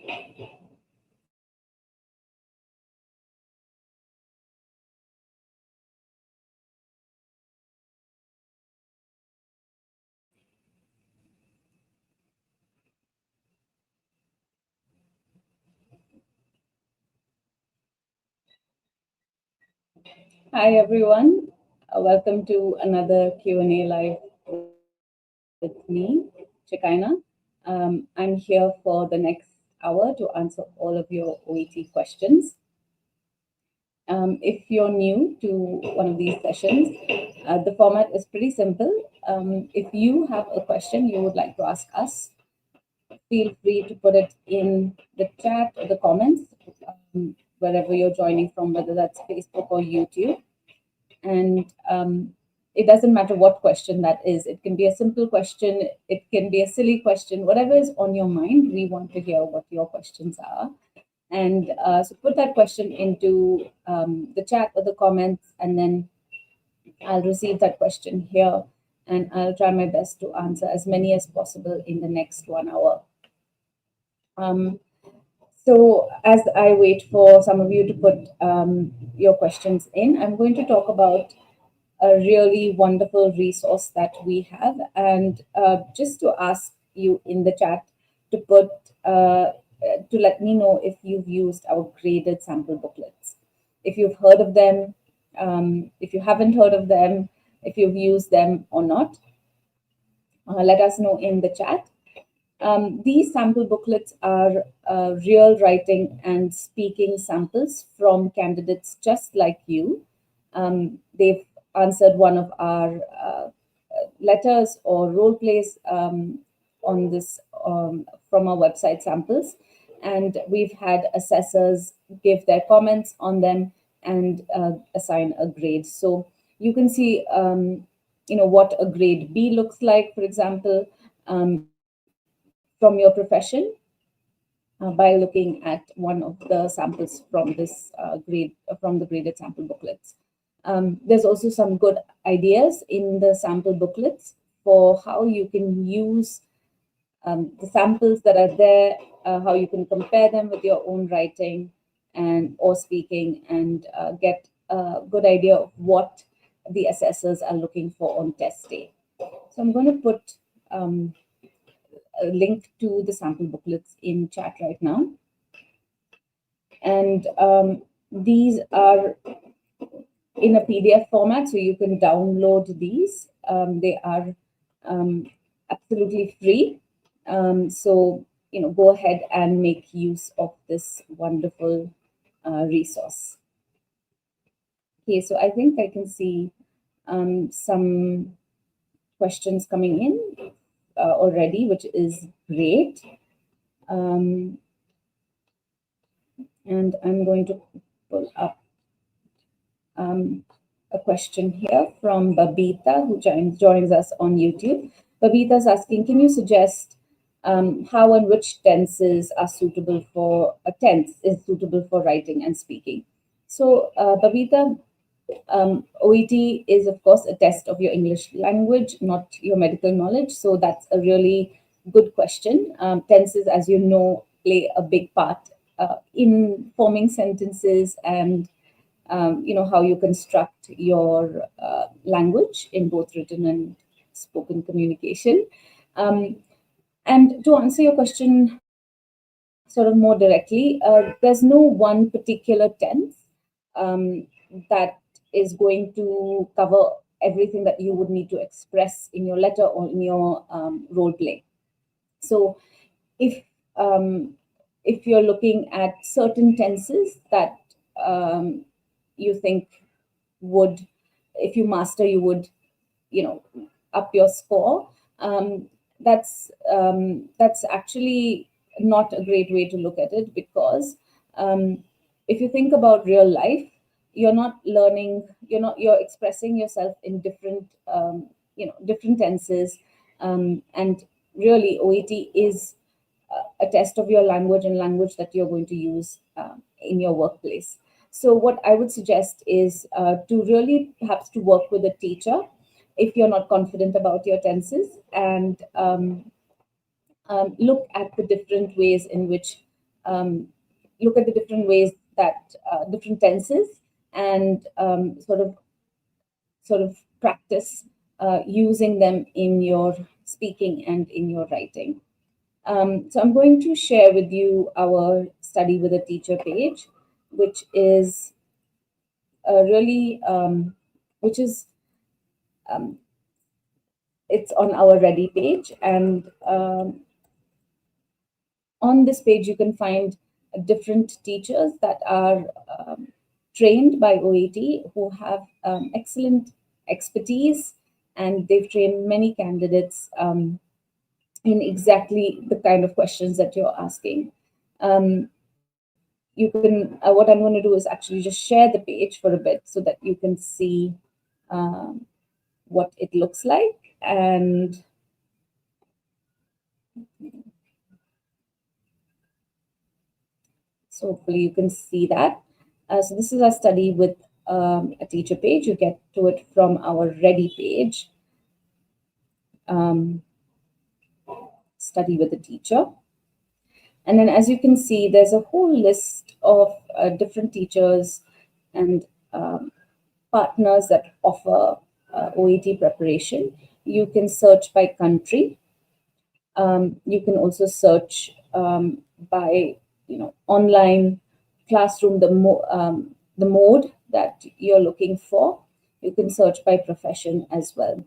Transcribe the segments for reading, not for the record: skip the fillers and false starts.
Hi everyone, welcome to another Q&A live with me, Shakina. I'm here for the next hour to answer all of your OET questions. If you're new to one of these sessions, the format is pretty simple. If you have a question you would like to ask us, feel free to put it in the chat or the comments, wherever you're joining from, whether that's Facebook or YouTube. And it doesn't matter what question that is. It can be a simple question, it can be a silly question, whatever is on your mind. We want to hear what your questions are. And so put that question into the chat or the comments, and then I'll receive that question here, and I'll try my best to answer as many as possible in the next 1 hour. So as I wait for some of you to put your questions in, I'm going to talk about a really wonderful resource that we have, and just to ask you in the chat to put to let me know if you've used our graded sample booklets, if you've heard of them, if you haven't heard of them, if you've used them or not. Let us know in the chat. These sample booklets are real writing and speaking samples from candidates just like you. They've answered one of our letters or role plays on this from our website samples, and we've had assessors give their comments on them and assign a grade. So you can see what a grade B looks like, for example, from your profession, by looking at one of the samples from this from the graded sample booklets. There's also some good ideas in the sample booklets for how you can use the samples that are there, how you can compare them with your own writing and or speaking, and get a good idea of what the assessors are looking for on test day. So I'm going to put a link to the sample booklets in chat right now. And these are in a PDF format, so you can download these. They are absolutely free. So, go ahead and make use of this wonderful resource. Okay, so I think I can see some questions coming in already, which is great. And I'm going to pull up a question here from Babita, who joins us on YouTube. Babita is asking, can you suggest how and which tenses are suitable for a tense is suitable for writing and speaking? So, Babita, OET is, of course, a test of your English language, not your medical knowledge. So that's a really good question. Tenses, as you know, play a big part in forming sentences and how you construct your language in both written and spoken communication. And to answer your question sort of more directly, there's no one particular tense that is going to cover everything that you would need to express in your letter or in your role play. So if you're looking at certain tenses that you think would, if you master, you would, up your score, that's actually not a great way to look at it, because if you think about real life, you're not learning, you're expressing yourself in different different tenses, and really OET is a test of your language and language that you're going to use in your workplace. So what I would suggest is to really perhaps to work with a teacher if you're not confident about your tenses, and look at the different ways in which look at the different ways that different tenses, and sort of practice using them in your speaking and in your writing. So I'm going to share with you our study with a teacher page, which is really, which is it's on our Ready page, and on this page you can find different teachers that are trained by OET, who have excellent expertise, and they've trained many candidates in exactly the kind of questions that you're asking. You can, what I'm going to do is actually just share the page for a bit so that you can see what it looks like. And so hopefully you can see that. So this is our study with a teacher page. You get to it from our Ready page, study with a teacher. And then as you can see, there's a whole list of different teachers and partners that offer OET preparation. You can search by country. You can also search by, online classroom, the mode that you're looking for. You can search by profession as well.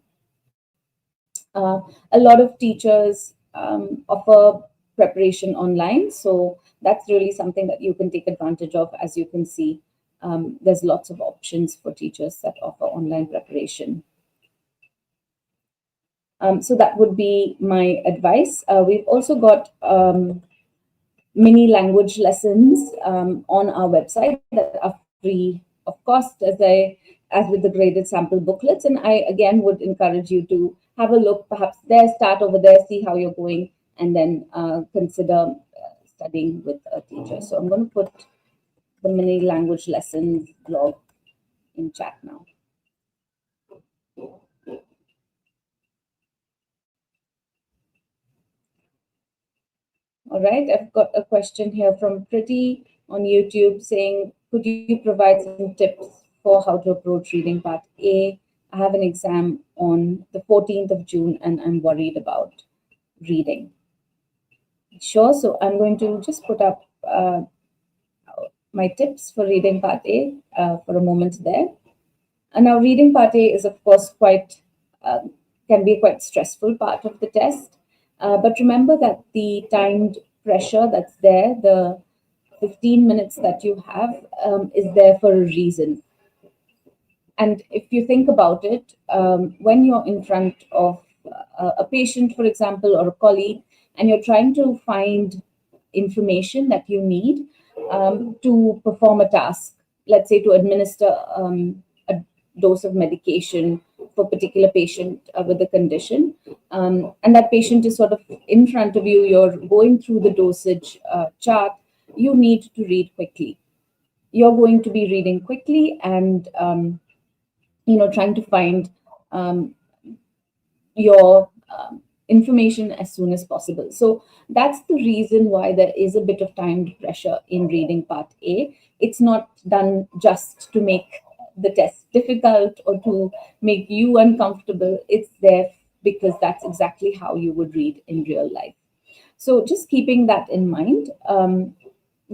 A lot of teachers offer preparation online, so that's really something that you can take advantage of. As you can see, there's lots of options for teachers that offer online preparation. So that would be my advice. We've also got mini language lessons on our website that are free of cost, as with the graded sample booklets. And I again would encourage you to have a look, perhaps there, start over there, see how you're going, and then consider studying with a teacher. So I'm going to put the mini language lessons blog in chat now. All right, I've got a question here from Pretty on YouTube saying, could you provide some tips for how to approach reading part A? I have an exam on the 14th of June and I'm worried about reading. Sure, so I'm going to just put up my tips for reading part A for a moment there. And now reading part A is of course can be a quite stressful part of the test. But remember that the timed pressure that's there, the 15 minutes that you have, is there for a reason. And if you think about it, when you're in front of a patient, for example, or a colleague, and you're trying to find information that you need to perform a task, let's say to administer a dose of medication for a particular patient with a condition, and that patient is sort of in front of you, you're going through the dosage chart, you need to read quickly. You're going to be reading quickly and trying to find your information as soon as possible. So that's the reason why there is a bit of timed pressure in reading part A. It's not done just to make the test difficult or to make you uncomfortable. It's there because that's exactly how you would read in real life. So just keeping that in mind,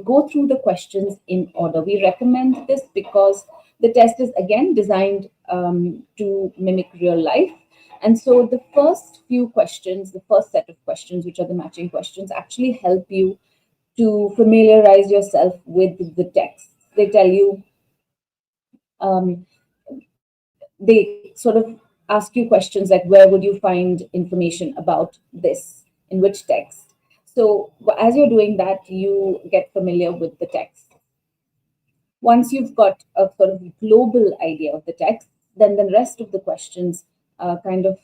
go through the questions in order. We recommend this because the test is again designed to mimic real life. And so the first few questions, the first set of questions, which are the matching questions, actually help you to familiarize yourself with the text. They tell you, they sort of ask you questions like, where would you find information about this, in which text? So as you're doing that, you get familiar with the text. Once you've got a sort of global idea of the text, then the rest of the questions kind of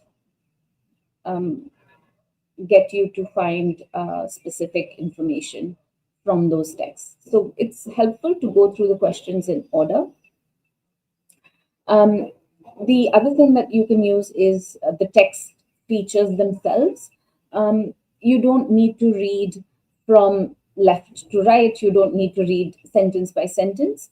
get you to find specific information from those texts. So it's helpful to go through the questions in order. The other thing that you can use is the text features themselves. You don't need to read from left to right. You don't need to read sentence by sentence.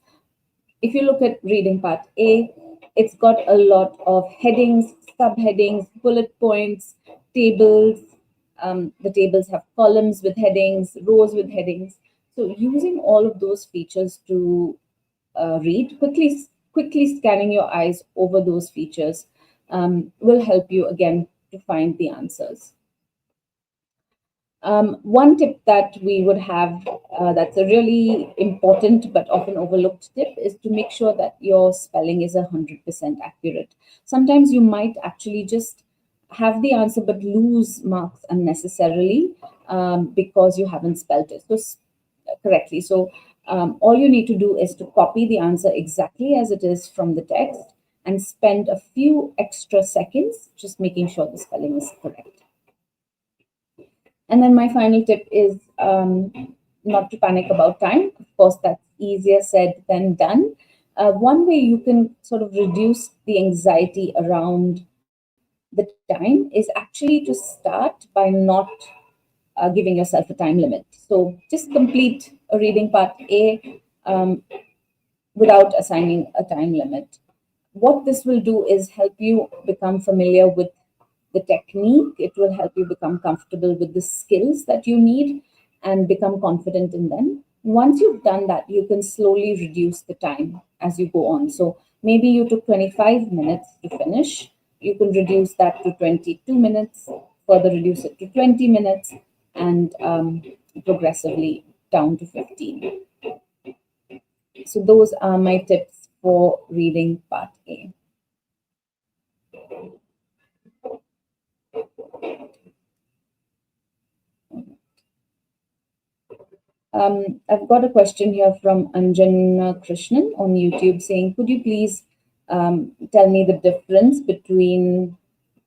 If you look at reading part A, it's got a lot of headings, subheadings, bullet points, tables. The tables have columns with headings, rows with headings. So using all of those features to read, quickly scanning your eyes over those features will help you again to find the answers. One tip that we would have that's a really important but often overlooked tip is to make sure that your spelling is 100% accurate. Sometimes you might actually just have the answer but lose marks unnecessarily because you haven't spelled it correctly. So all you need to do is to copy the answer exactly as it is from the text and spend a few extra seconds just making sure the spelling is correct. And then my final tip is not to panic about time. Of course, that's easier said than done. One way you can sort of reduce the anxiety around the time is actually to start by not giving yourself a time limit. So just complete a reading part A without assigning a time limit. What this will do is help you become familiar with the technique. It will help you become comfortable with the skills that you need and become confident in them. Once you've done that, you can slowly reduce the time as you go on. So maybe you took 25 minutes to finish. You can reduce that to 22 minutes, further reduce it to 20 minutes, and progressively down to 15. So those are my tips for reading part A. I've got a question here from Anjana Krishnan on YouTube saying, could you please tell me the difference between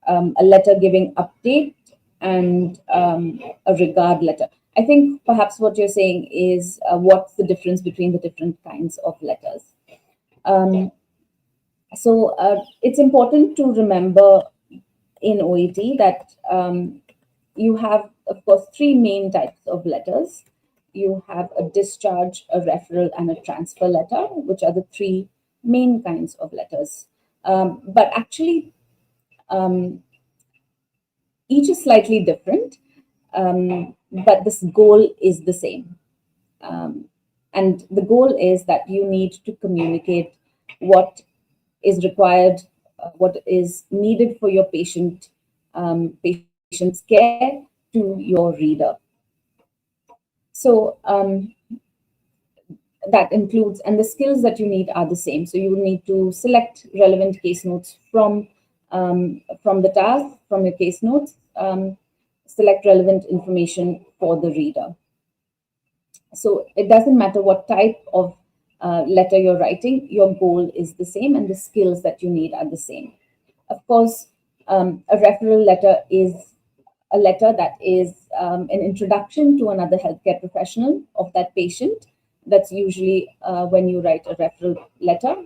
a letter giving update and a regard letter? I think perhaps what you're saying is what's the difference between the different kinds of letters. So it's important to remember in OET that you have, of course, three main types of letters. You have a discharge, a referral, and a transfer letter, which are the three main kinds of letters. But actually, um, each is slightly different, but this goal is the same. Um, and the goal is that you need to communicate what is required, what is needed for your patient's care to your reader. So that includes, and the skills that you need are the same. So you need to select relevant case notes from the task, from your case notes, select relevant information for the reader. So it doesn't matter what type of letter you're writing, your goal is the same and the skills that you need are the same. Of course, a referral letter is a letter that is an introduction to another healthcare professional of that patient. That's usually when you write a referral letter.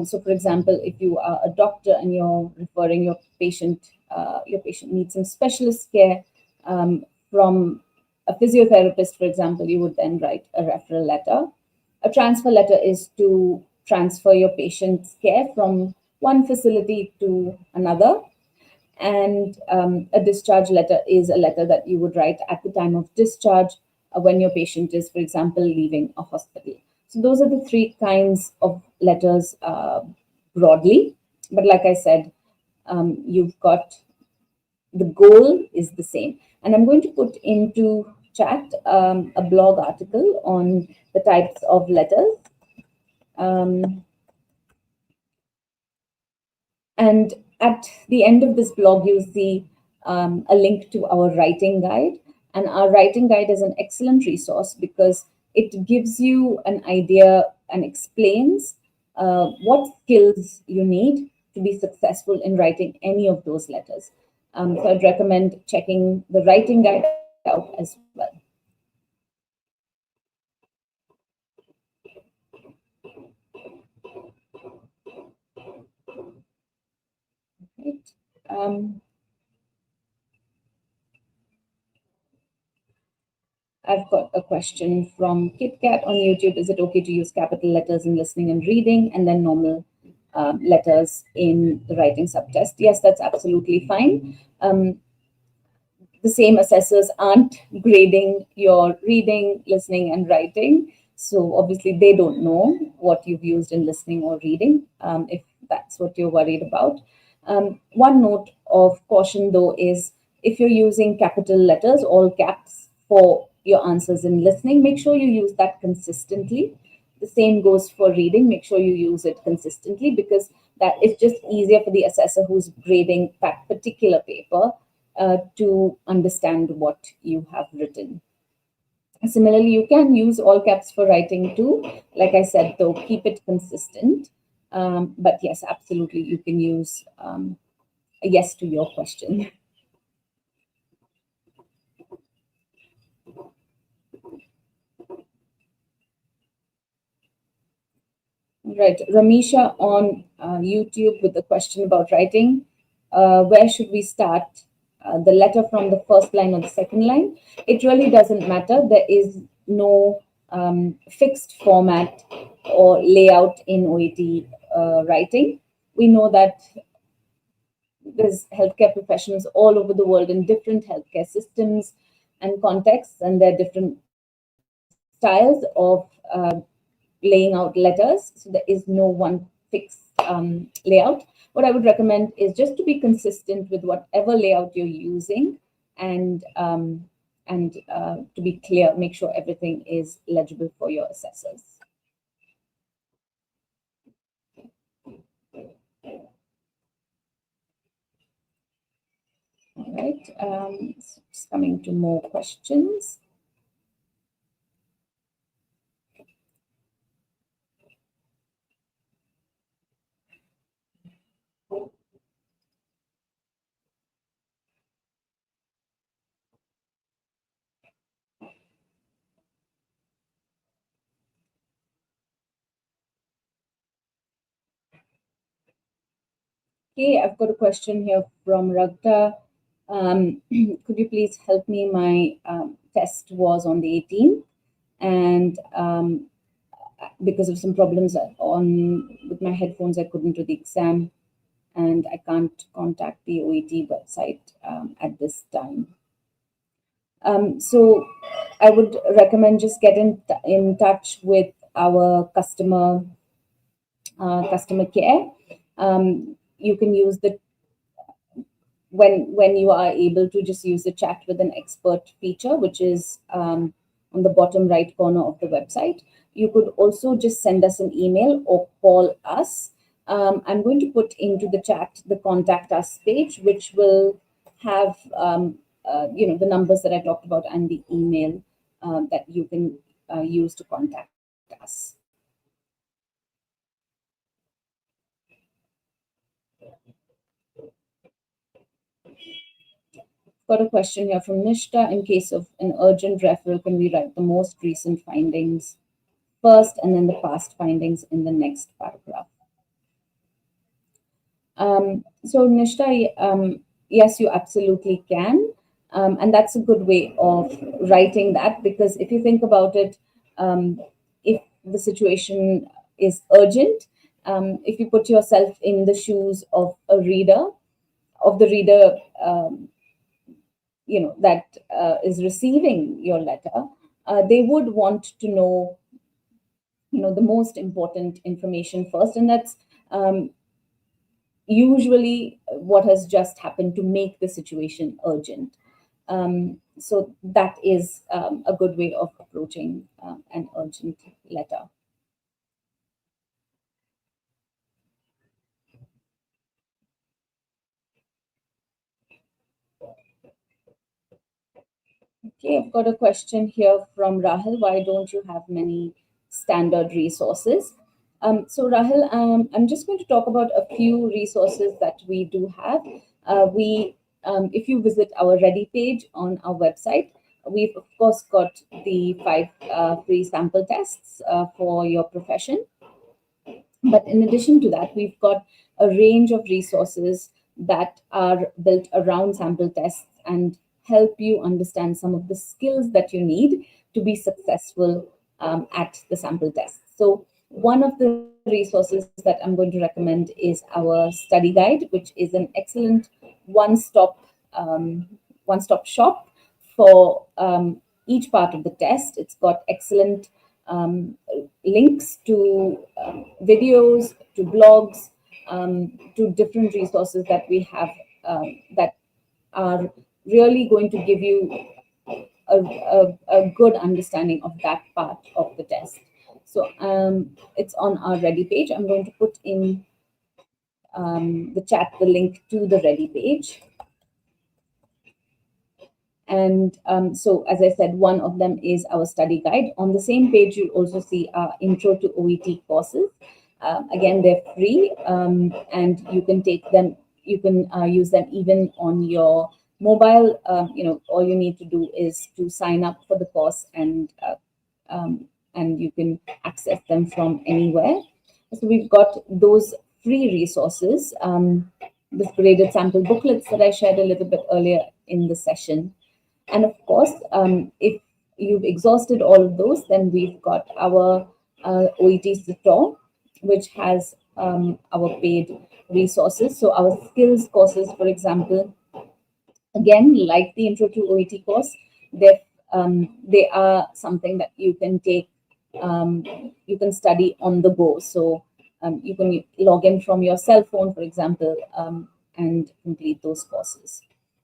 So, for example, if you are a doctor and you're referring your patient needs some specialist care from a physiotherapist, for example, you would then write a referral letter. A transfer letter is to transfer your patient's care from one facility to another. And a discharge letter is a letter that you would write at the time of discharge when your patient is, for example, leaving a hospital. So those are the three kinds of letters broadly. But like I said, you've got the goal is the same. And I'm going to put into chat a blog article on the types of letters. And at the end of this blog, you'll see a link to our writing guide. And our writing guide is an excellent resource because it gives you an idea and explains what skills you need to be successful in writing any of those letters. So I'd recommend checking the writing guide out as well. Right. I've got a question from KitKat on YouTube. Is it okay to use capital letters in listening and reading and then normal letters in the writing subtest? Yes, that's absolutely fine. The same assessors aren't grading your reading, listening, and writing. So obviously, they don't know what you've used in listening or reading, if that's what you're worried about. One note of caution, though, is if you're using capital letters, all caps, for your answers in listening, make sure you use that consistently. The same goes for reading. Make sure you use it consistently, because that is just easier for the assessor who's grading that particular paper to understand what you have written. Similarly, you can use all caps for writing too. Like I said, though, keep it consistent. But yes, absolutely, you can use a yes to your question. Right, Ramisha on YouTube with a question about writing. Where should we start? The letter from the first line or the second line? It really doesn't matter. There is no fixed format or layout in OET writing. We know that there's healthcare professionals all over the world in different healthcare systems and contexts, and there are different styles of laying out letters. So there is no one fixed layout. What I would recommend is just to be consistent with whatever layout you're using, and to be clear, make sure everything is legible for your assessors. All right, just coming to more questions. Okay, I've got a question here from Ragda. Could you please help me? My test was on the 18th, and because of some problems on with my headphones, I couldn't do the exam, and I can't contact the OET website at this time. So I would recommend just get in touch with our customer care. You can use the when you are able to, just use the chat with an expert feature, which is on the bottom right corner of the website. You could also just send us an email or call us. I'm going to put into the chat the contact us page, which will have the numbers that I talked about and the email that you can use to contact us. Got a question here from Nishta. In case of an urgent referral, can we write the most recent findings first and then the past findings in the next paragraph? So Nishta, yes, you absolutely can. And that's a good way of writing that, because if you think about it, if the situation is urgent, if you put yourself in the shoes of a reader, of the reader, that is receiving your letter, they would want to know, the most important information first, and that's usually what has just happened to make the situation urgent. So that is a good way of approaching an urgent letter. Okay, I've got a question here from Rahul. Why don't you have many standard resources? So Rahul, I'm just going to talk about a few resources that we do have. If you visit our Ready page on our website, we've of course got the 5 free sample tests for your profession. But in addition to that, we've got a range of resources that are built around sample tests and help you understand some of the skills that you need to be successful at the sample test. So one of the resources that I'm going to recommend is our study guide, which is an excellent one-stop one-stop shop for each part of the test. It's got excellent links to videos, to blogs, to different resources that we have that are really going to give you a good understanding of that part of the test. So it's on our Ready page. I'm going to put in the chat the link to the Ready page. And so, as I said, one of them is our study guide. On the same page, you'll also see our Intro to OET courses. Again, they're free, and you can take them. You can use them even on your mobile. All you need to do is to sign up for the course, and you can access them from anywhere. So we've got those free resources, the graded sample booklets that I shared a little bit earlier in the session. And of course, if you've exhausted all of those, then we've got our OET store, which has our paid resources. So our skills courses, for example, again, like the Intro to OET course, they are something that you can take, you can study on the go. So you can log in from your cell phone, for example, and complete those courses.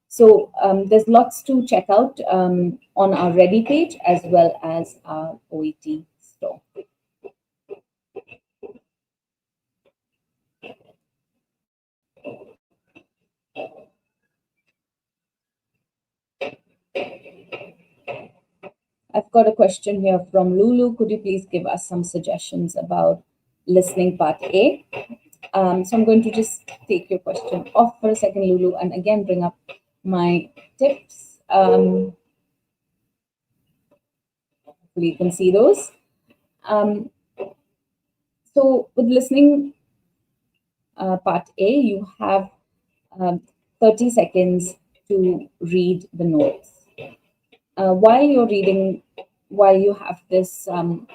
So there's lots to check out on our Ready page as well as our OET store. I've got a question here from Lulu. Could you please give us some suggestions about listening part A? So I'm going to just take your question off for a second, Lulu, and again bring up my tips. Hopefully you can see those. So with listening part A, you have 30 seconds to read the notes. While you're reading, while you have this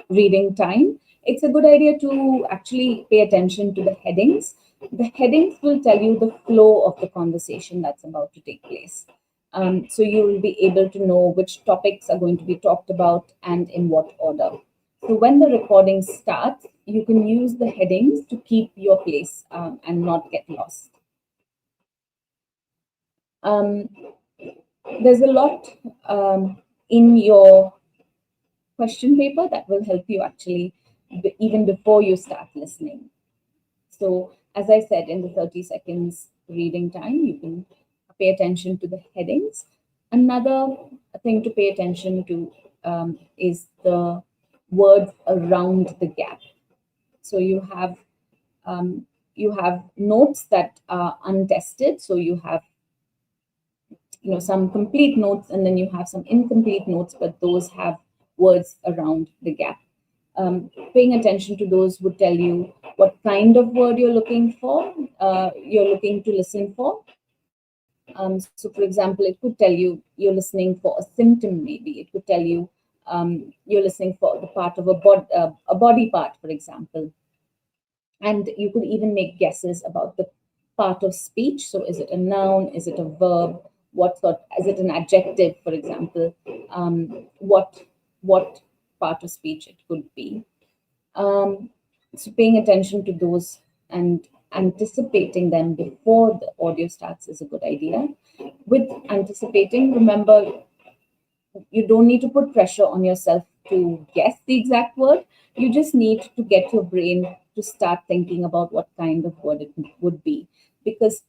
reading time, it's a good idea to actually pay attention to the headings. The headings will tell you the flow of the conversation that's about to take place. So you will be able to know which topics are going to be talked about and in what order. So when the recording starts, you can use the headings to keep your place and not get lost. There's a lot in your question paper that will help you actually even before you start listening. So as I said, in the 30 seconds reading time, you can pay attention to the headings. Another thing to pay attention to is the words around the gap. So you have notes that are untested. So you have some complete notes, and then you have some incomplete notes, but those have words around the gap. Paying attention to those would tell you what kind of word you're looking for, you're looking to listen for. So for example, it could tell you you're listening for a symptom, maybe. It could tell you you're listening for the part of a body part, for example. And you could even make guesses about the part of speech. So is it a noun? Is it a verb? Is it an adjective, for example? What part of speech it could be. So paying attention to those and anticipating them before the audio starts is a good idea. With anticipating, remember, you don't need to put pressure on yourself to guess the exact word. You just need to get your brain to start thinking about what kind of word it would be. Because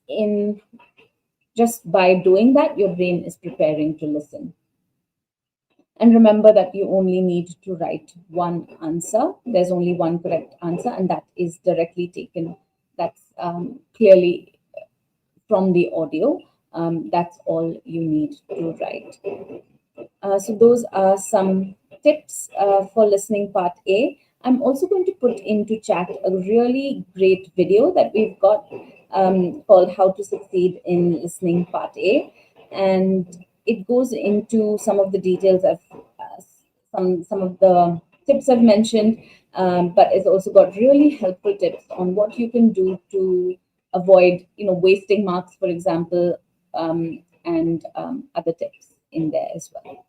just by doing that, your brain is preparing to listen. And remember that you only need to write one answer. There's only one correct answer, and that is directly taken. That's clearly from the audio. That's all you need to write. So those are some tips for listening part A. I'm also going to put into chat a really great video that we've got called How to Succeed in Listening Part A. And it goes into some of the details of some of the tips I've mentioned, but it's also got really helpful tips on what you can do to avoid, wasting marks, for example, and other tips in there as well.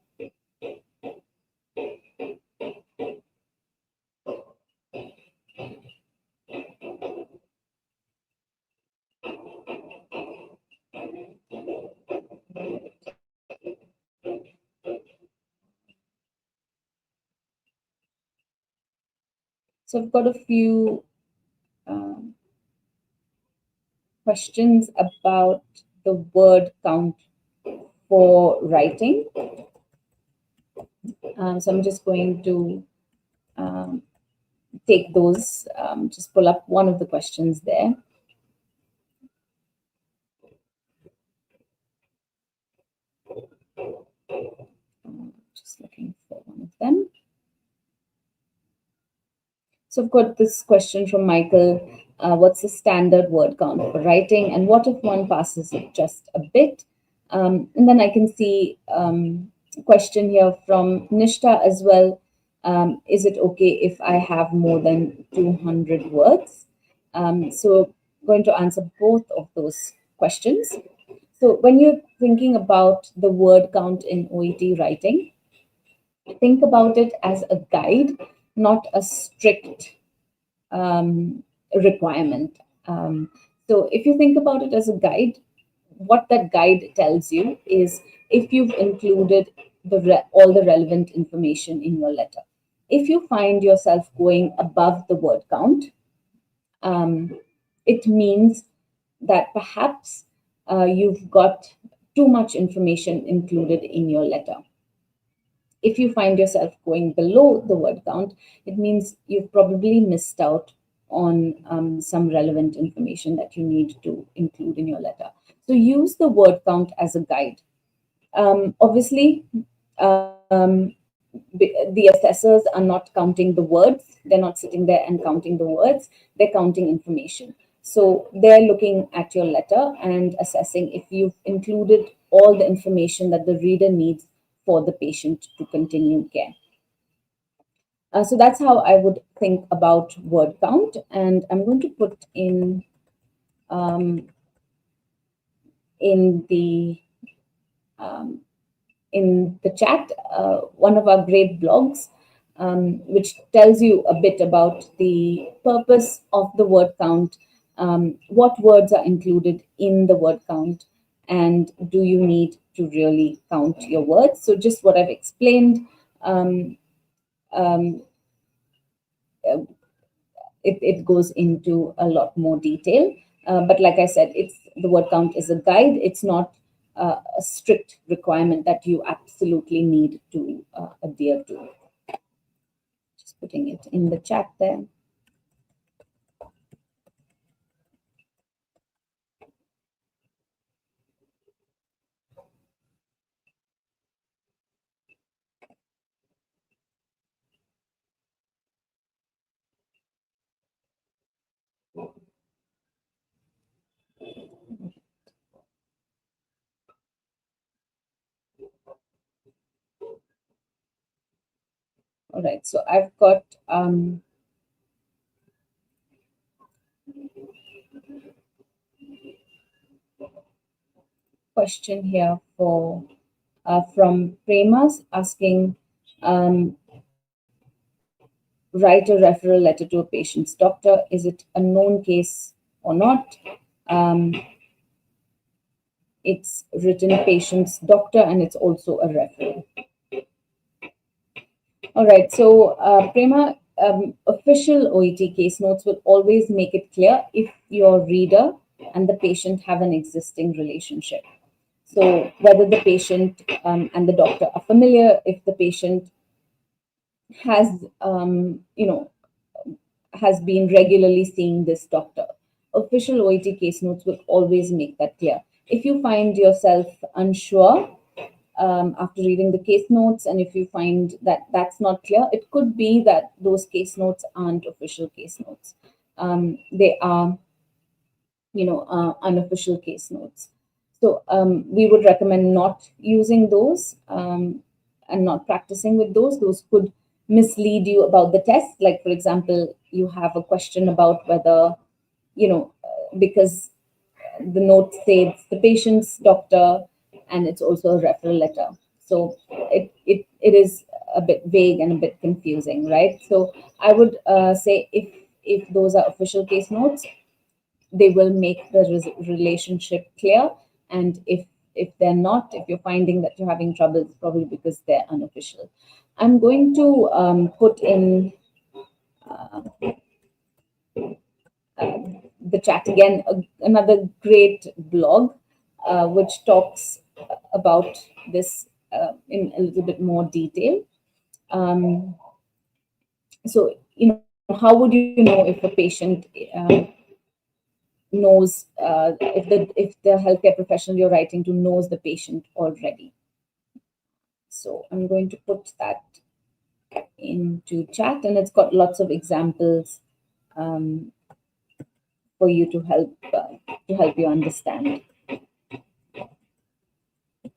So I've got a few um, questions about the word count for writing. So I'm just going to um, take those, just pull up one of the questions there. Just looking for one of them. So I've got this question from Michael. What's the standard word count for writing? And what if one passes it just a bit? And then I can see a question here from Nishta as well. Is it okay if I have more than 200 words? So going to answer both of those questions. So when you're thinking about the word count in OET writing, think about it as a guide, not a strict requirement. So if you think about it as a guide, what that guide tells you is if you've included all the relevant information in your letter. If you find yourself going above the word count, it means that perhaps you've got too much information included in your letter. If you find yourself going below the word count, it means you've probably missed out on some relevant information that you need to include in your letter. So use the word count as a guide. Obviously, the assessors are not counting the words. They're not sitting there and counting the words. They're counting information. So they're looking at your letter and assessing if you've included all the information that the reader needs for the patient to continue care. So that's how I would think about word count. And I'm going to put um, in the um, in the chat one of our great blogs, which tells you a bit about the purpose of the word count, what words are included in the word count, and do you need to really count your words? So just what I've explained, um, it goes into a lot more detail. But like I said, the word count is a guide. It's not a strict requirement that you absolutely need to adhere to. Just putting it in the chat there. All right, so I've got question here from Premas asking, write a referral letter to a patient's doctor. Is it a known case or not? It's written patient's doctor and it's also a referral. All right, so Prema, official OET case notes will always make it clear if your reader and the patient have an existing relationship. So whether the patient and the doctor are familiar, if the patient has, has been regularly seeing this doctor. Official OET case notes will always make that clear. If you find yourself unsure after reading the case notes, and if you find that that's not clear, it could be that those case notes aren't official case notes. They are, unofficial case notes. So we would recommend not using those. and not practicing with those could mislead you about the test. Like, for example, you have a question about whether, because the note says the patient's doctor, and it's also a referral letter. So it is a bit vague and a bit confusing, right? So I would say if those are official case notes, they will make the relationship clear. And if they're not, if you're finding that you're having trouble, it's probably because they're unofficial. I'm going to put in the chat again another great blog which talks about this in a little bit more detail. Um, so, how would you know if a patient knows, if the healthcare professional you're writing to knows the patient already? So I'm going to put that into chat, and it's got lots of examples um, for you to help you understand.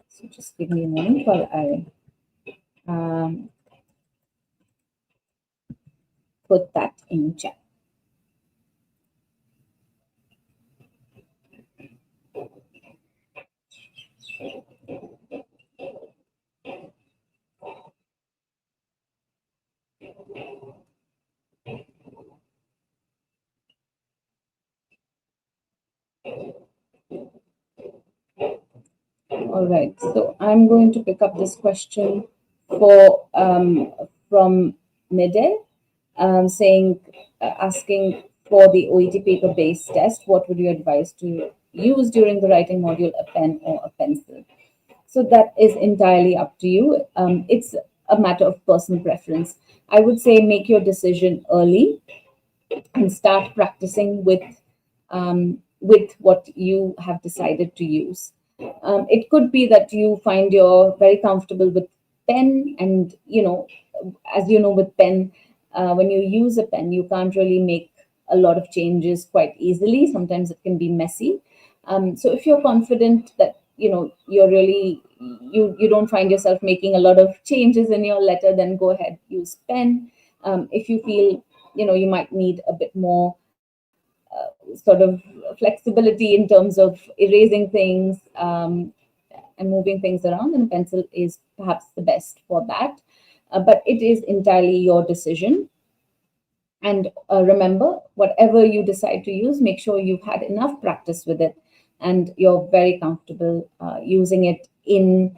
So just give me a moment while I put that in chat. All right, so I'm going to pick up this question from Mide, saying, asking for the OET paper-based test, what would you advise to use during the writing module, a pen or a pencil? So that is entirely up to you. It's a matter of personal preference. I would say make your decision early and start practicing with what you have decided to use. It could be that you find you're very comfortable with pen, and as you know, with pen, when you use a pen, you can't really make a lot of changes quite easily. Sometimes it can be messy. So if you're confident that you're really you don't find yourself making a lot of changes in your letter, then go ahead, use pen. If you feel you might need a bit more sort of flexibility in terms of erasing things and moving things around, then pencil is perhaps the best for that. But it is entirely your decision. And remember, whatever you decide to use, make sure you've had enough practice with it and you're very comfortable using it in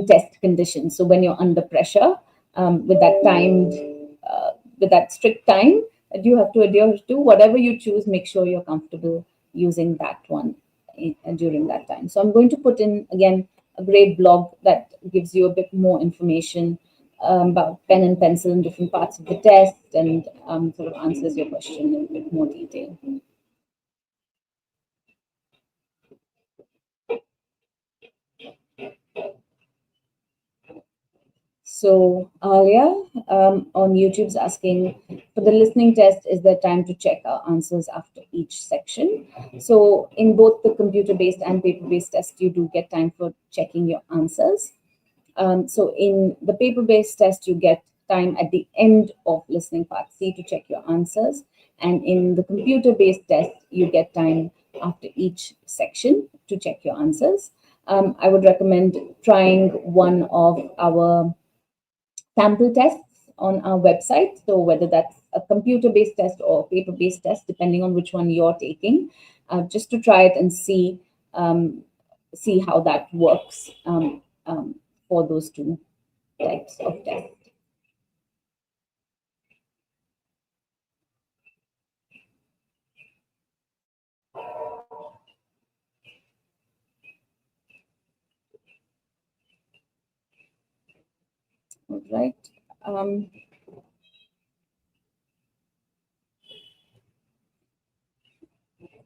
test conditions. So when you're under pressure, with that timed, with that strict time that you have to adhere to, whatever you choose, make sure you're comfortable using that one during that time. So I'm going to put in again a great blog that gives you a bit more information about pen and pencil in different parts of the test, and sort of answers your question in a bit more detail. So Alia on YouTube's asking, for the listening test, is there time to check our answers after each section? So in both the computer-based and paper-based test, you do get time for checking your answers. So in the paper-based test, you get time at the end of listening part C to check your answers. And in the computer-based test, you get time after each section to check your answers. I would recommend trying one of our sample tests on our website. So whether that's a computer-based test or paper-based test, depending on which one you're taking, just to try it and see how that works for those two types of tests. All right.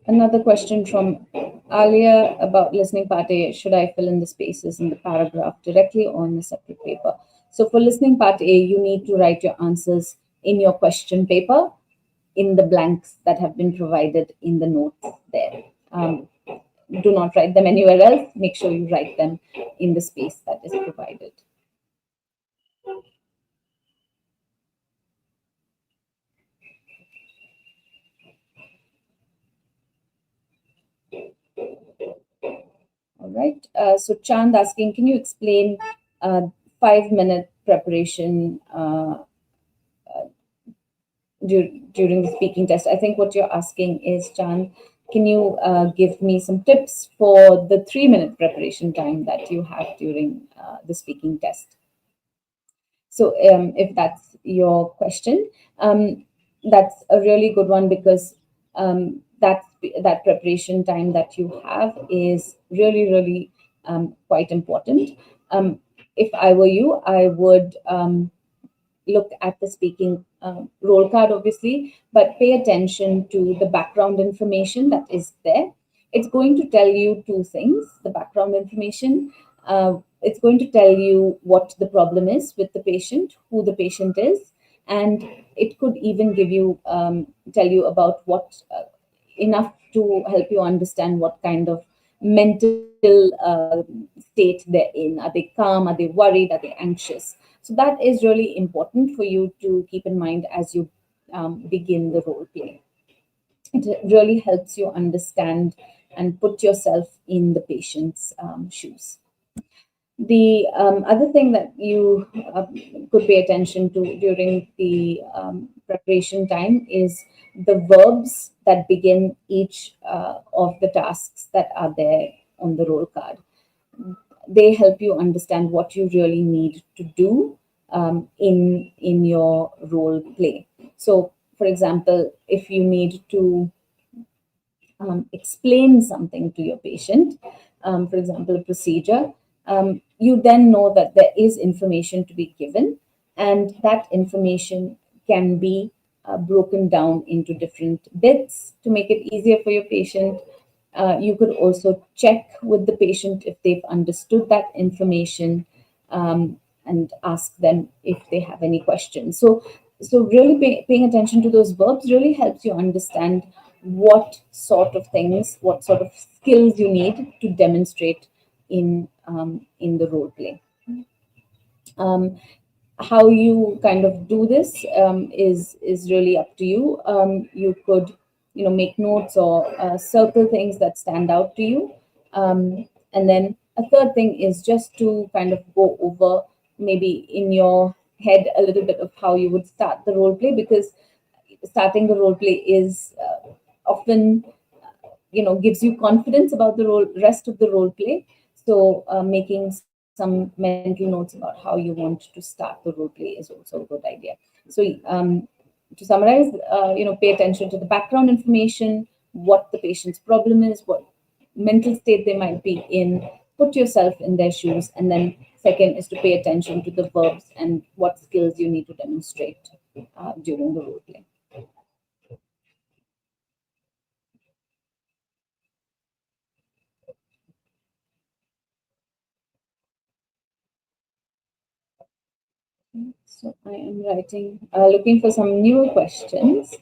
Another question from Alia about listening part A. Should I fill in the spaces in the paragraph directly or in a separate paper? So for listening part A, you need to write your answers in your question paper, in the blanks that have been provided in the notes there. Do not write them anywhere else. Make sure you write them in the space that is provided. right. So Chand asking, can you explain 5 minute preparation during the speaking test? I think what you're asking is, Chand, can you give me some tips for the 3 minute preparation time that you have during the speaking test? So, if that's your question, that's a really good one, because that preparation time that you have is really, really quite important. Um, if I were you, I would look at the speaking roll card, obviously, but pay attention to the background information that is there. It's going to tell you two things: the background information. It's going to tell you what the problem is with the patient, who the patient is, and it could even give you tell you about what enough to help you understand what kind of mental state they're in. Are they calm? Are they worried? Are they anxious? So that is really important for you to keep in mind as you begin the role play. It really helps you understand and put yourself in the patient's shoes. The other thing that you could pay attention to during the preparation time is the verbs that begin each of the tasks that are there on the roll card. They help you understand what you really need to do in your role play. So, for example, if you need to explain something to your patient, for example, a procedure, you then know that there is information to be given, and that information can be broken down into different bits to make it easier for your patient. You could also check with the patient if they've understood that information, and ask them if they have any questions. So really paying attention to those verbs really helps you understand what sort of things, what sort of skills you need to demonstrate in the role play. Um, how you kind of do this is really up to you. You could, make notes or circle things that stand out to you, and then a third thing is just to kind of go over maybe in your head a little bit of how you would start the role play, because starting the role play is often gives you confidence about the rest of the role play. So making some mental notes about how you want to start the role play is also a good idea. So to summarize, pay attention to the background information, what the patient's problem is, what mental state they might be in, put yourself in their shoes, and then second is to pay attention to the verbs and what skills you need to demonstrate during the role play. So I am looking for some new questions.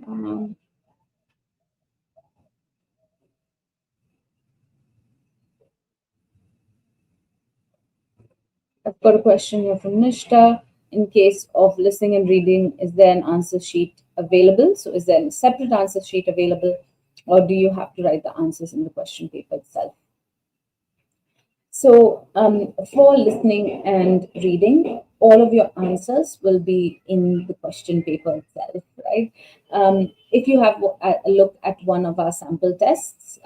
Um, I've got a question here from Nishta. In case of listening and reading, is there an answer sheet available? So, is there a separate answer sheet available, or do you have to write the answers in the question paper itself? So, for listening and reading, all of your answers will be in the question paper itself, right? If you have a look at one of our sample tests,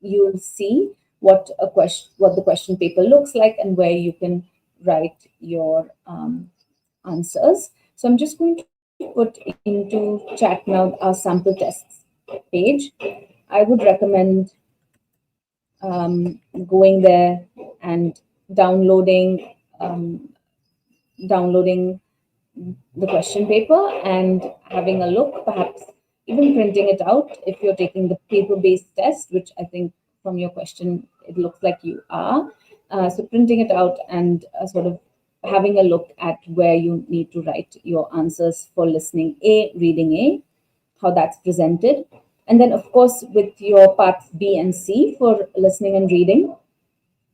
you'll see what the question paper looks like and where you can write your answers. So I'm just going to put into chat now our sample tests page. I would recommend going there and downloading downloading the question paper and having a look, perhaps even printing it out if you're taking the paper-based test, which I think from your question, it looks like you are. So printing it out and sort of having a look at where you need to write your answers for listening A, reading A, how that's presented. And then, of course, with your parts B and C for listening and reading,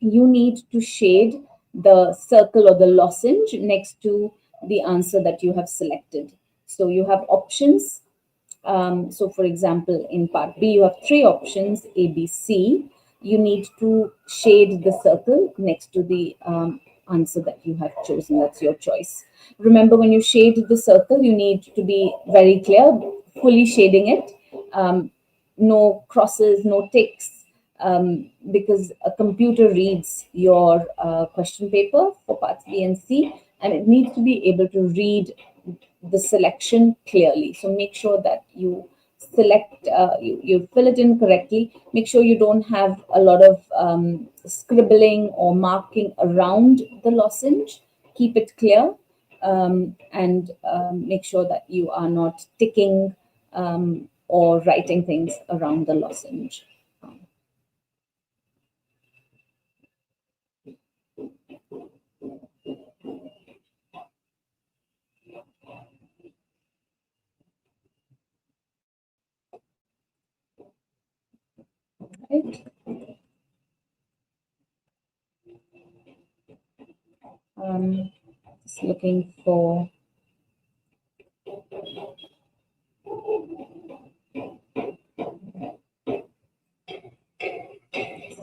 you need to shade the circle or the lozenge next to the answer that you have selected. So you have options. So, for example, in part B, you have three options A, B, C. You need to shade the circle next to the answer that you have chosen. That's your choice. Remember, when you shade the circle, you need to be very clear, fully shading it. No crosses, no ticks, because a computer reads your question paper for parts B and C, and it needs to be able to read the selection clearly. So make sure that you you fill it in correctly. Make sure you don't have a lot of scribbling or marking around the lozenge. Keep it clear, and make sure that you are not ticking or writing things around the lozenge. Right? Um, just looking for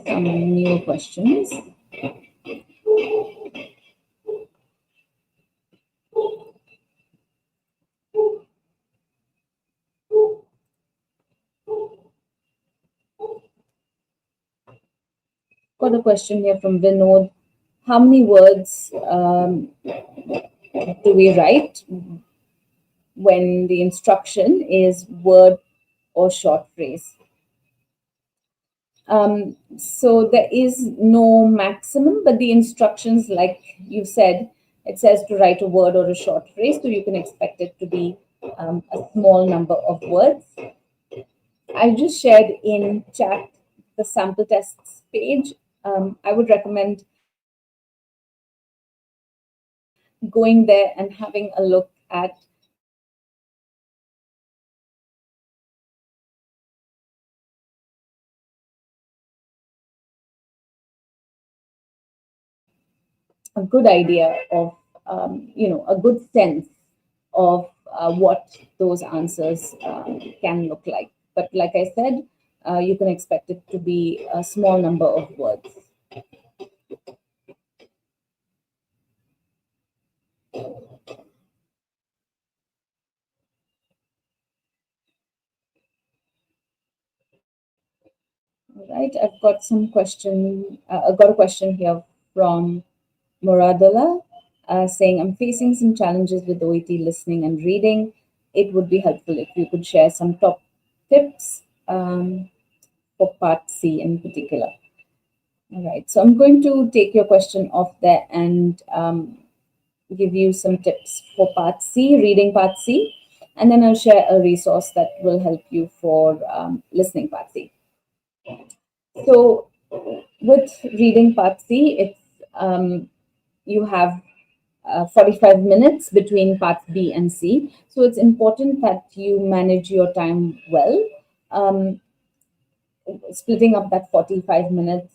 some new questions. Got a question here from Vinod. How many words do we write when the instruction is word or short phrase? So there is no maximum, but the instructions, like you said, it says to write a word or a short phrase, so you can expect it to be a small number of words. I just shared in chat the sample tests page. I would recommend going there and having a look at a good idea of, a good sense of what those answers can look like. But like I said, you can expect it to be a small number of words. All right, I've got a question here from Muradullah, saying, I'm facing some challenges with OET listening and reading. It would be helpful if you could share some top tips for part C in particular. All right, so I'm going to take your question off there and give you some tips for part C, reading part C, and then I'll share a resource that will help you for listening part C. So, with reading part C, it's you have 45 minutes between parts B and C. So it's important that you manage your time well, um, splitting up that 45 minutes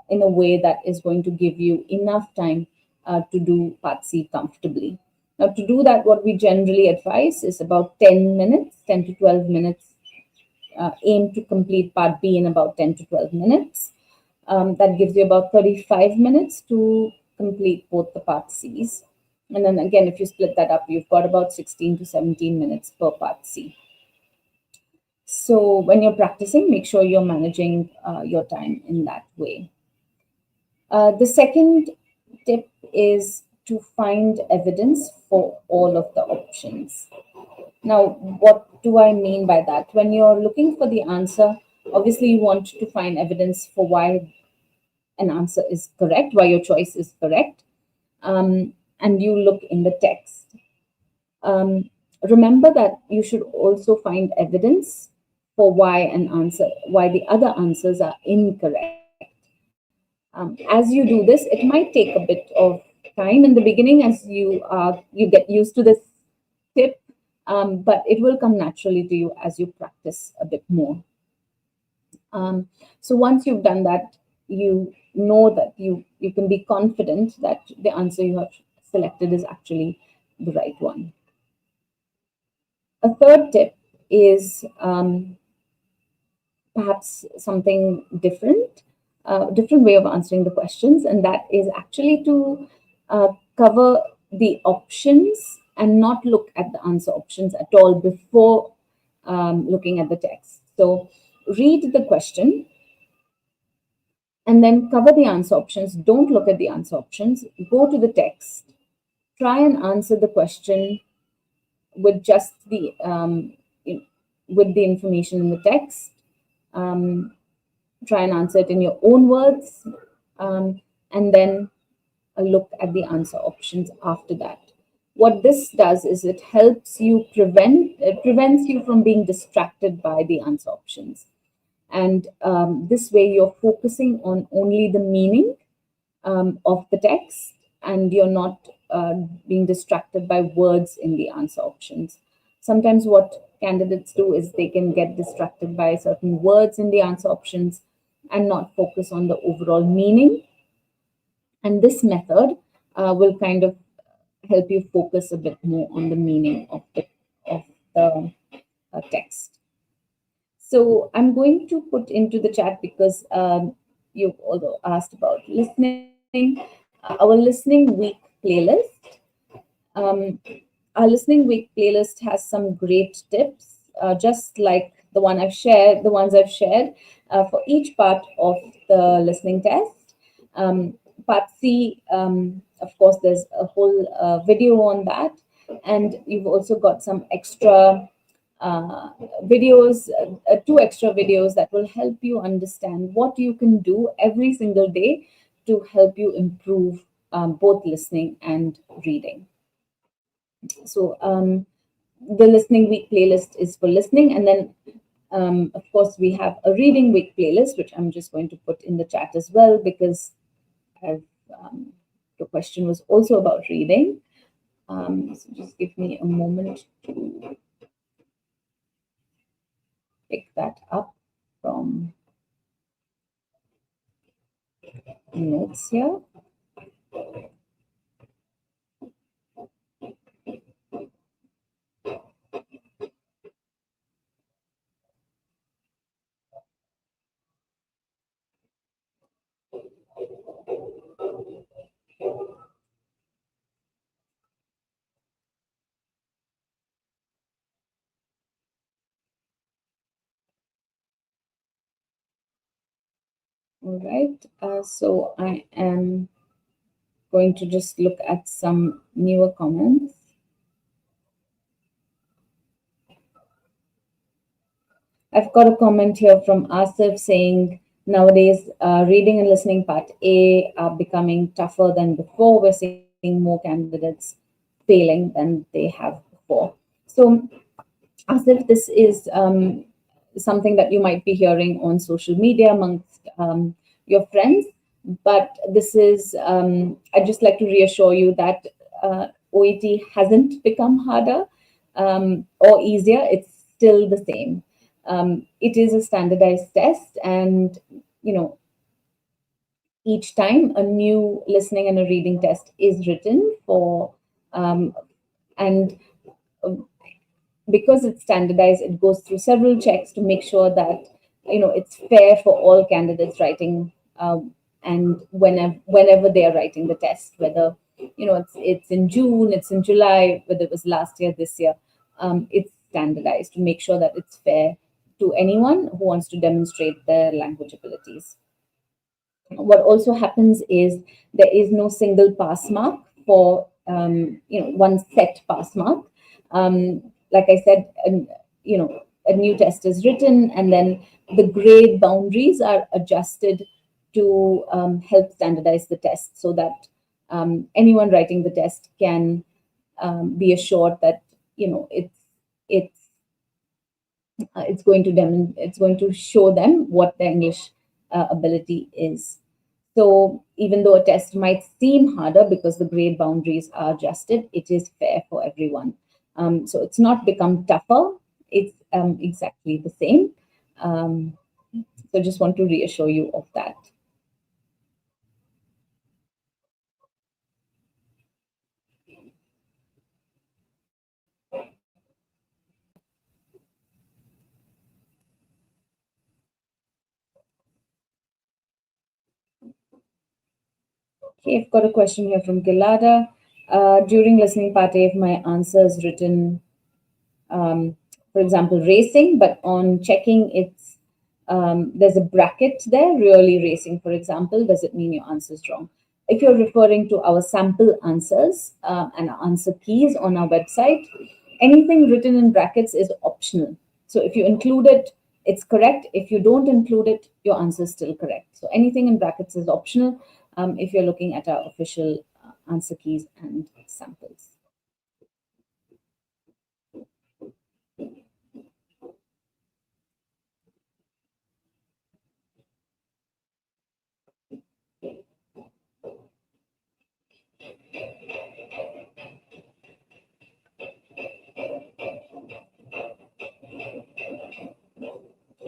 in a way that is going to give you enough time to do part C comfortably. Now, to do that, what we generally advise is about 10 minutes, 10 to 12 minutes. Aim to complete part B in about 10 to 12 minutes. That gives you about 35 minutes to complete both the part Cs. And then again, if you split that up, you've got about 16 to 17 minutes per part C. So when you're practicing, make sure you're managing your time in that way. The second tip is to find evidence for all of the options. Now, what do I mean by that? When you're looking for the answer, obviously you want to find evidence for why an answer is correct, why your choice is correct, and you look in the text. Remember that you should also find evidence for why the other answers are incorrect. As you do this, it might take a bit of time in the beginning as you get used to this tip, but it will come naturally to you as you practice a bit more. So once you've done that, you know that you can be confident that the answer you have selected is actually the right one. A third tip is perhaps something different, different way of answering the questions, and that is actually to cover the options and not look at the answer options at all before looking at the text. So read the question and then cover the answer options. Don't look at the answer options. Go to the text. Try and answer the question with just with the information in the text. Try and answer it in your own words, and then look at the answer options after that. What this does is it helps you it prevents you from being distracted by the answer options. And this way you're focusing on only the meaning of the text, and you're not being distracted by words in the answer options. Sometimes what candidates do is they can get distracted by certain words in the answer options and not focus on the overall meaning. And this method will kind of help you focus a bit more on the meaning of the text. So I'm going to put into the chat because you've also asked about listening. Our listening week playlist. Um, our listening week playlist has some great tips, just like the ones I've shared for each part of the listening test. Part C, of course, there's a whole video on that, and you've also got some extra videos, two extra videos that will help you understand what you can do every single day to help you improve both listening and reading. So the listening week playlist is for listening, and then of course we have a reading week playlist, which I'm just going to put in the chat as well because I've, the question was also about reading. So just give me a moment to pick that up from notes here. All right, so I am going to just look at some newer comments. I've got a comment here from Asif saying, nowadays, reading and listening part A are becoming tougher than before. We're seeing more candidates failing than they have before. So, Asif, this is something that you might be hearing on social media amongst your friends. But this is, I'd just like to reassure you that OET hasn't become harder or easier. It's still the same. It is a standardized test, and each time a new listening and a reading test is written for, and because it's standardized, it goes through several checks to make sure that it's fair for all candidates writing, and whenever they are writing the test, whether it's in June, it's in July, whether it was last year, this year, it's standardized to make sure that it's fair to anyone who wants to demonstrate their language abilities. What also happens is there is no single pass mark for one set pass mark. Like I said, a new test is written, and then the grade boundaries are adjusted to help standardize the test, so that anyone writing the test can be assured that it's going to show them what their English ability is. So even though a test might seem harder because the grade boundaries are adjusted, it is fair for everyone. So it's not become tougher, it's exactly the same. So just want to reassure you of that. Okay, I've got a question here from Gilada. During listening part A, if my answer is written, for example, racing, but on checking, there's a bracket there, really racing, for example, does it mean your answer is wrong? If you're referring to our sample answers and our answer keys on our website, anything written in brackets is optional. So if you include it, it's correct. If you don't include it, your answer is still correct. So anything in brackets is optional if you're looking at our official answer keys and samples.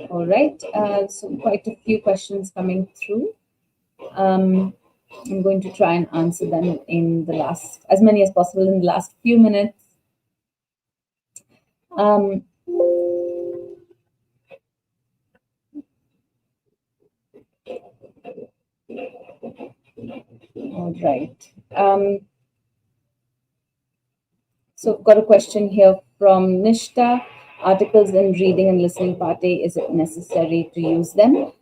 All right, so quite a few questions coming through. Um, I'm going to try and answer them in the last, as many as possible in the last few minutes. Um, all right. So I've got a question here from Nishta. Articles in reading and listening part A, is it necessary to use them?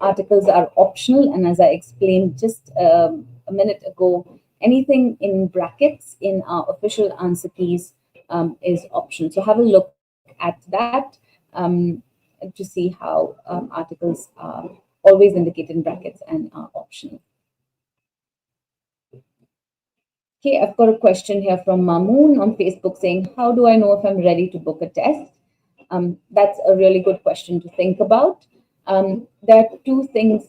Articles are optional, and as I explained just a minute ago, anything in brackets in our official answer keys is optional. So have a look at that to see how articles are always indicated in brackets and are optional. Okay, I've got a question here from Mamoon on Facebook saying, how do I know if I'm ready to book a test? That's a really good question to think about. There are two things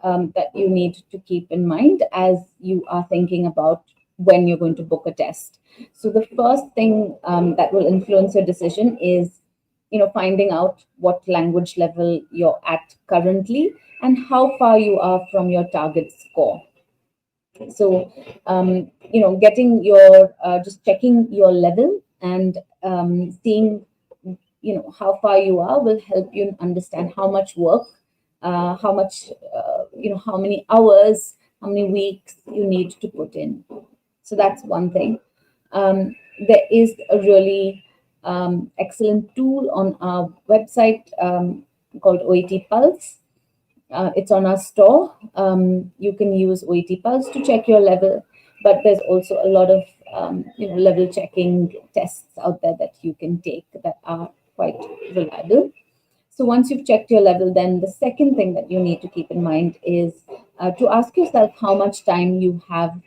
that you need to keep in mind as you are thinking about when you're going to book a test. So the first thing that will influence your decision is, finding out what language level you're at currently and how far you are from your target score. So, getting your just checking your level and seeing, how far you are will help you understand how much work, how much, how many hours, how many weeks you need to put in. So that's one thing. There is a really excellent tool on our website called OET Pulse. It's on our store. You can use OET Pulse to check your level, but there's also a lot of level checking tests out there that you can take that are quite reliable. So once you've checked your level, then the second thing that you need to keep in mind is to ask yourself how much time you have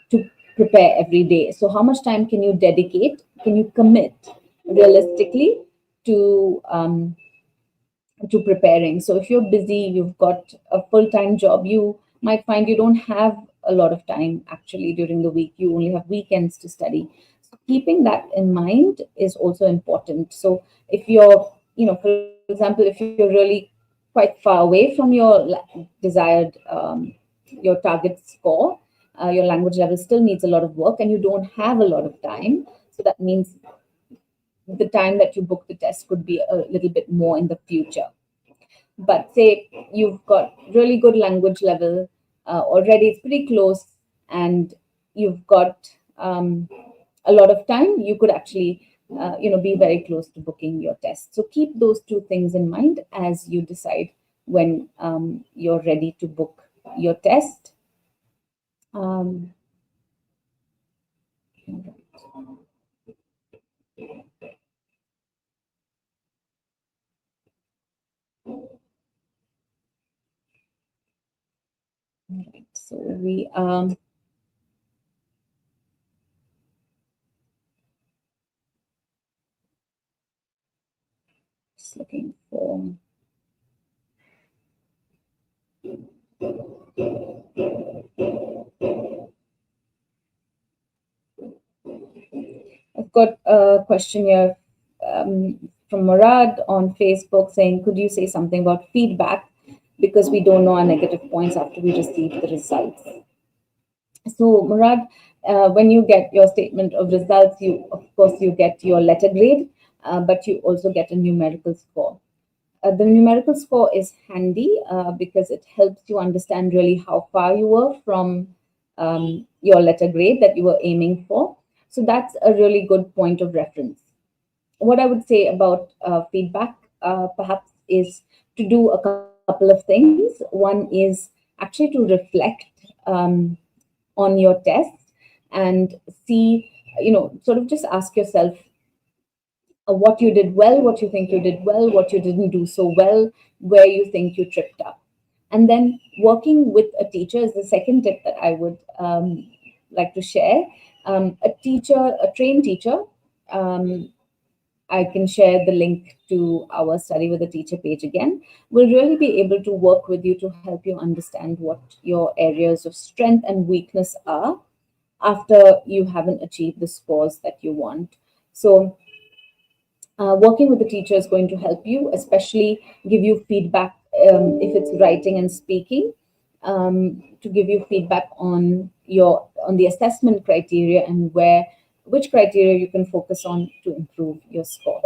to prepare every day. So how much time can you dedicate? Can you commit realistically to preparing? So if you're busy, you've got a full-time job, you might find you don't have a lot of time actually during the week. You only have weekends to study. So keeping that in mind is also important. So if you're, for example, if you're really quite far away from your desired, your target score, your language level still needs a lot of work and you don't have a lot of time. So that means the time that you book the test could be a little bit more in the future. But say you've got really good language level already, it's pretty close, and you've got a lot of time, you could actually be very close to booking your test. So keep those two things in mind as you decide when you're ready to book your test. um, so we just looking for got a question here from Murad on Facebook saying, could you say something about feedback because we don't know our negative points after we receive the results? So, Murad, when you get your statement of results, you, of course, you get your letter grade, but you also get a numerical score. The numerical score is handy because it helps you understand really how far you were from your letter grade that you were aiming for. So that's a really good point of reference. What I would say about feedback, perhaps, is to do a couple of things. One is actually to reflect um, on your test and see, sort of just ask yourself what you did well, what you think you did well, what you didn't do so well, where you think you tripped up. And then working with a teacher is the second tip that I would like to share. A teacher, a trained teacher, um, I can share the link to our Study with a Teacher page again, will really be able to work with you to help you understand what your areas of strength and weakness are after you haven't achieved the scores that you want. So, working with the teacher is going to help you, especially give you feedback if it's writing and speaking, to give you feedback on the assessment criteria and which criteria you can focus on to improve your score.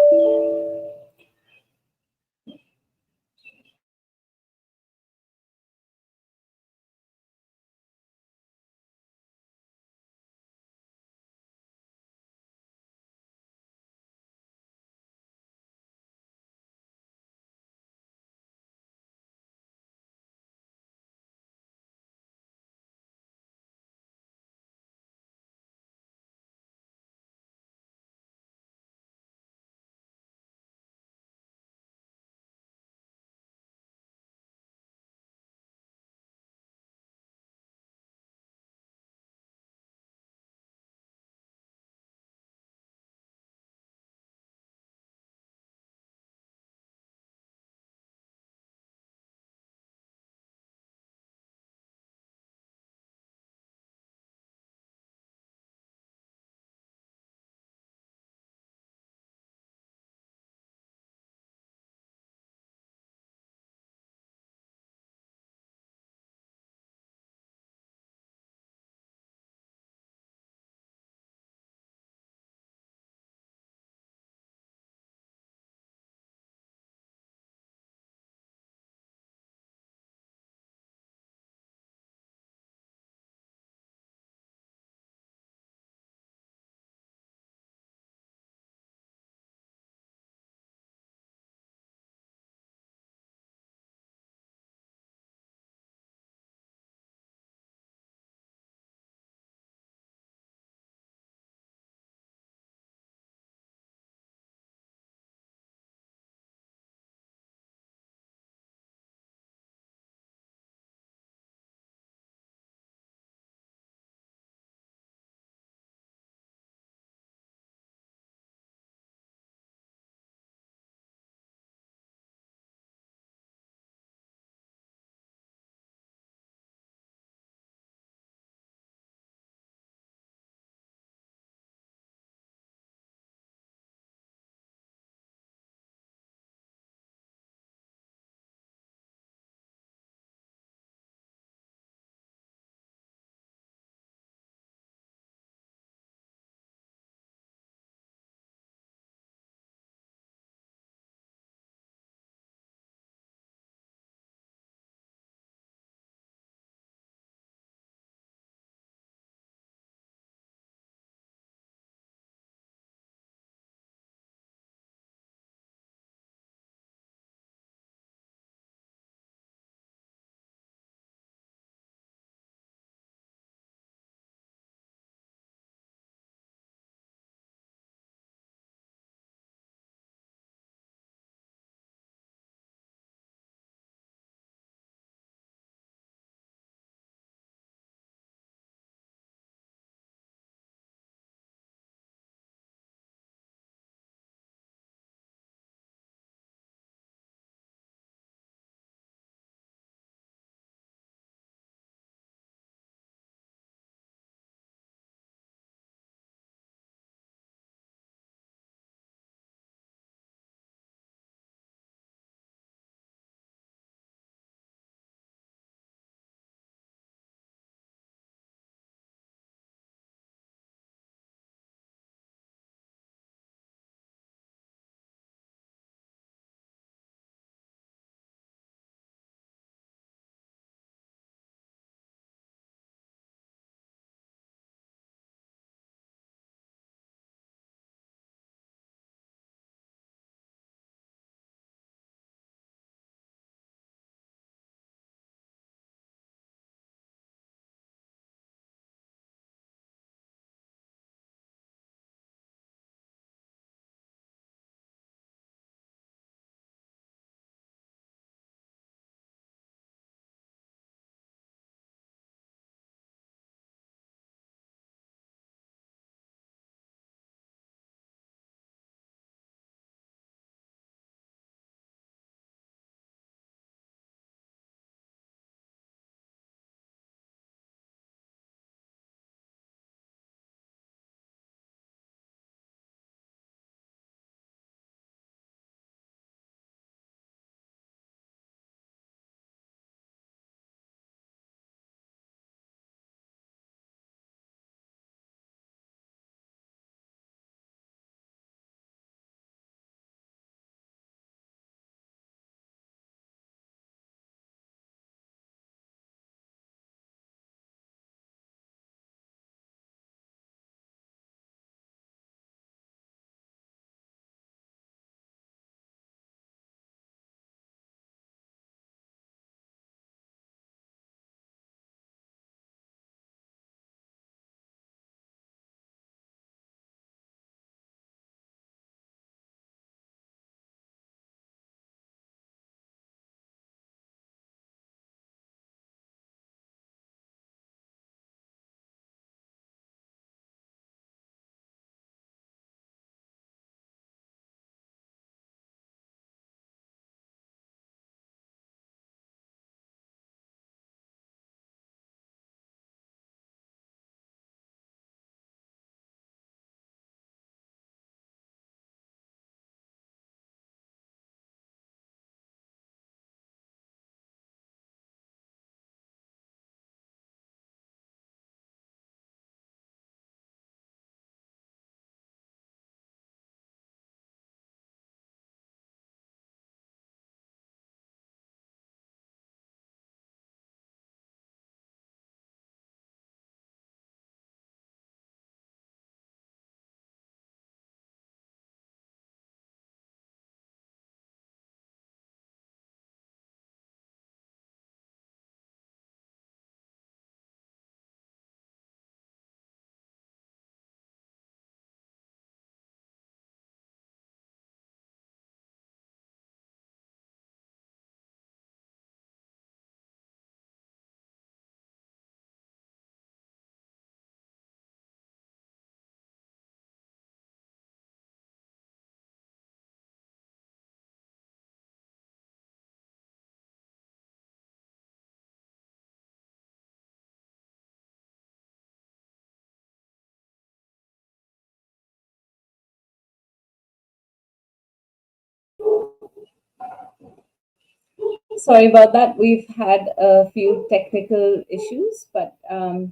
Sorry about that. We've had a few technical issues, but I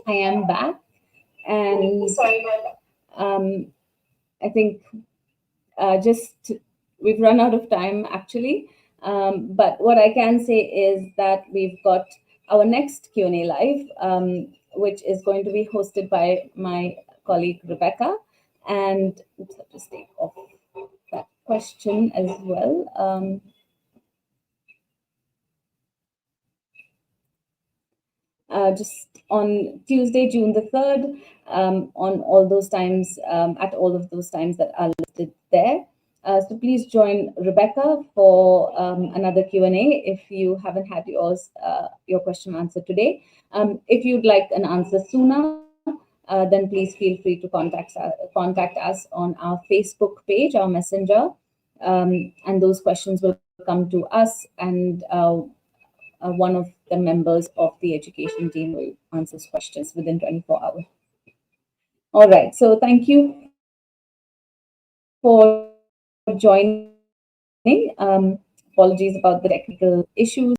am back, and I think just we've run out of time actually. But what I can say is that we've got our next Q&A live, which is going to be hosted by my colleague Rebecca. And oops, I'll just take off that question as well. Just on Tuesday, June the 3rd, on all those times, at all of those times that are listed there. So please join Rebecca for another Q&A if you haven't had your question answered today. If you'd like an answer sooner, then please feel free to contact us on our Facebook page, our messenger, and those questions will come to us, and one of the members of the education team will answer questions within 24 hours. All right. So thank you for joining. Apologies about the technical issues.